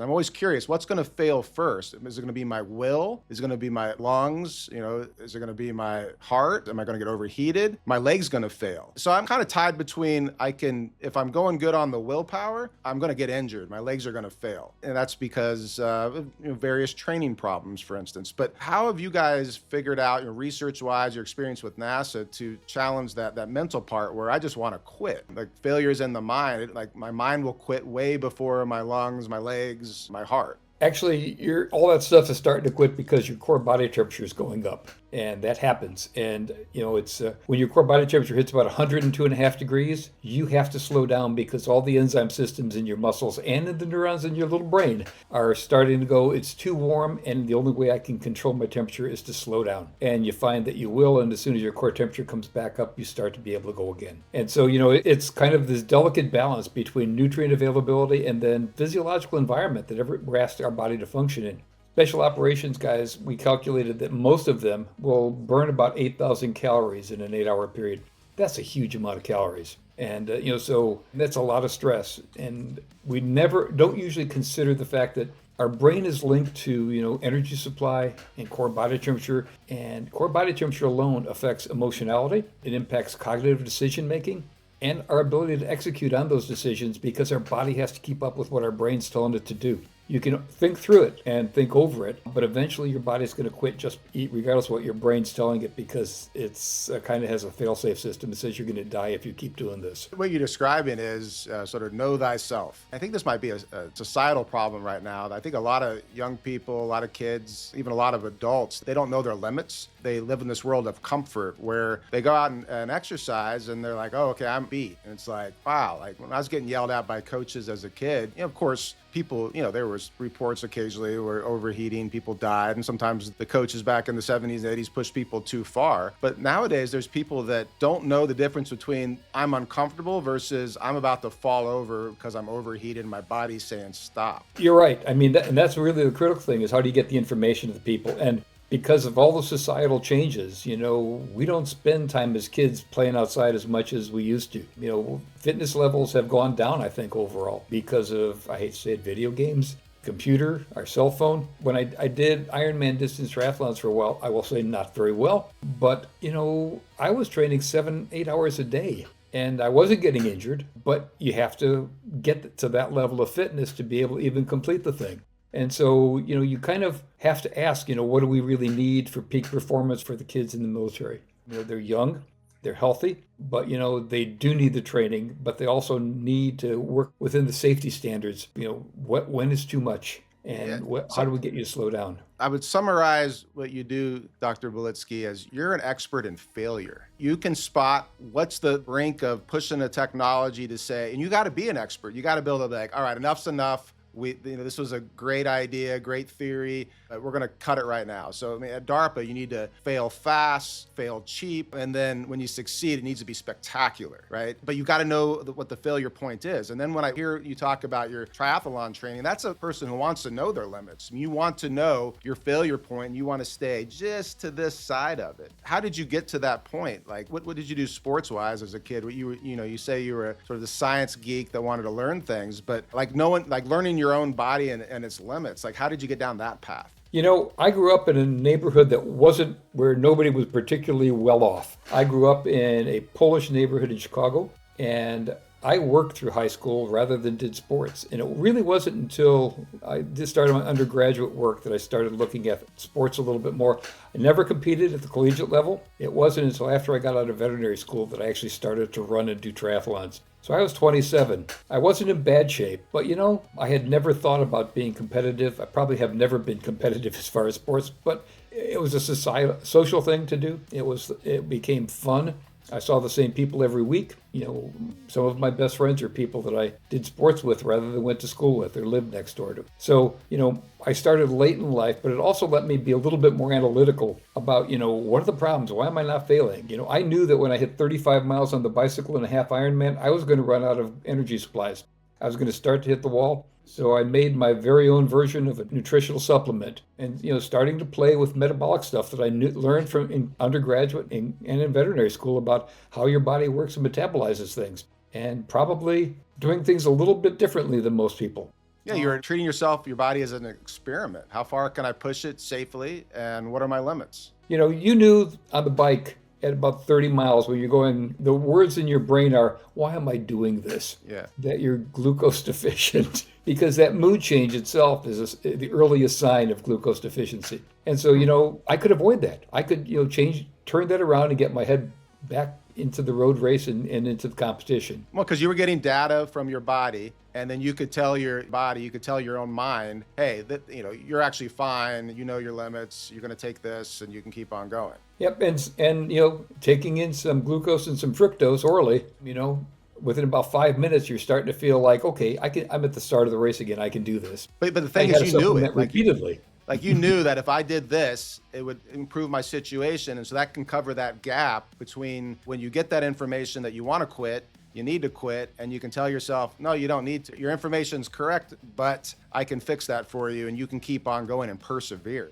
I'm always curious, what's going to fail first? Is it going to be my will? Is it going to be my lungs? Is it going to be my heart? Am I going to get overheated? My leg's going to fail. So I'm kind of tied between if I'm going good on the willpower, I'm going to get injured. My legs are going to fail. And that's because various training problems, for instance. But how have you guys figured out, research-wise, your experience with NASA to challenge that mental part where I just want to quit? Like failure's in the mind. Like my mind will quit way before my lungs, my legs, my heart. Actually, all that stuff is starting to quit because your core body temperature is going up, and that happens. And it's when your core body temperature hits about 102.5 degrees, you have to slow down because all the enzyme systems in your muscles and in the neurons in your little brain are starting to go, it's too warm, and the only way I can control my temperature is to slow down. And you find that you will, and as soon as your core temperature comes back up, you start to be able to go again. And so, it's kind of this delicate balance between nutrient availability and then physiological environment that we're asked our body to function in. Special operations guys, we calculated that most of them will burn about 8,000 calories in an 8-hour period. That's a huge amount of calories. And, so that's a lot of stress. And we don't usually consider the fact that our brain is linked to, energy supply and core body temperature. And core body temperature alone affects emotionality. It impacts cognitive decision making and our ability to execute on those decisions because our body has to keep up with what our brain's telling it to do. You can think through it and think over it, but eventually your body's going to quit just eat regardless of what your brain's telling it because it's kind of has a fail-safe system that says you're going to die if you keep doing this. What you're describing is sort of know thyself. I think this might be a societal problem right now. I think a lot of young people, a lot of kids, even a lot of adults, they don't know their limits. They live in this world of comfort where they go out and exercise and they're like, oh, okay, I'm beat. And it's like, wow, like when I was getting yelled at by coaches as a kid, of course, people, there was reports occasionally where overheating, people died, and sometimes the coaches back in the 70s and 80s pushed people too far. But nowadays, there's people that don't know the difference between I'm uncomfortable versus I'm about to fall over because I'm overheated and my body's saying stop. You're right. I mean, and that's really the critical thing is how do you get the information to the people? And because of all the societal changes, we don't spend time as kids playing outside as much as we used to. Fitness levels have gone down, I think, overall because of, I hate to say it, video games, computer, our cell phone. When I did Ironman distance triathlons for a while, I will say not very well, but, I was training 7-8 hours a day. And I wasn't getting injured, but you have to get to that level of fitness to be able to even complete the thing. And so, you kind of have to ask, what do we really need for peak performance for the kids in the military? They're young, they're healthy, but, they do need the training, but they also need to work within the safety standards. When is too much? And how do we get you to slow down? I would summarize what you do, Dr. Belitsky, as you're an expert in failure. You can spot what's the brink of pushing the technology to say, and you got to be an expert. You got to be able to be like, all right, enough's enough. This was a great idea, great theory. We're going to cut it right now. So at DARPA, you need to fail fast, fail cheap, and then when you succeed, it needs to be spectacular, right? But you got to know what the failure point is. And then when I hear you talk about your triathlon training, that's a person who wants to know their limits. You want to know your failure point, and you want to stay just to this side of it. How did you get to that point? Like, what did you do sports-wise as a kid? You say you were sort of the science geek that wanted to learn things, but learning your own body and its limits. Like, how did you get down that path? I grew up in a neighborhood that wasn't where nobody was particularly well off. I grew up in a Polish neighborhood in Chicago, and I worked through high school rather than did sports. And it really wasn't until I just started my undergraduate work that I started looking at sports a little bit more. I never competed at the collegiate level. It wasn't until after I got out of veterinary school that I actually started to run and do triathlons. So I was 27. I wasn't in bad shape, but I had never thought about being competitive. I probably have never been competitive as far as sports, but it was a social thing to do. It became fun. I saw the same people every week. Some of my best friends are people that I did sports with rather than went to school with or lived next door to. So, I started late in life, but it also let me be a little bit more analytical about, what are the problems? Why am I not failing? I knew that when I hit 35 miles on the bicycle in a half Ironman, I was going to run out of energy supplies. I was going to start to hit the wall. So I made my very own version of a nutritional supplement and, starting to play with metabolic stuff that I learned from in undergraduate and in veterinary school about how your body works and metabolizes things, and probably doing things a little bit differently than most people. Yeah, you're treating yourself, your body as an experiment. How far can I push it safely, and what are my limits? You knew on the bike at about 30 miles when you're going, the words in your brain are, why am I doing this? Yeah. That you're glucose deficient. Because that mood change itself is the earliest sign of glucose deficiency. And so, I could avoid that. I could, turn that around and get my head back into the road race and into the competition. Well, because you were getting data from your body, and then you could tell your body, you could tell your own mind, hey, you're actually fine. You know your limits. You're going to take this, and you can keep on going. Yep, and taking in some glucose and some fructose orally, within about 5 minutes, you're starting to feel like, okay, I'm at the start of the race again. I can do this. But the thing is, you knew it repeatedly. Like you knew that if I did this, it would improve my situation. And so that can cover that gap between when you get that information that you want to quit, you need to quit, and you can tell yourself, no, you don't need to. Your information's correct, but I can fix that for you, and you can keep on going and persevere.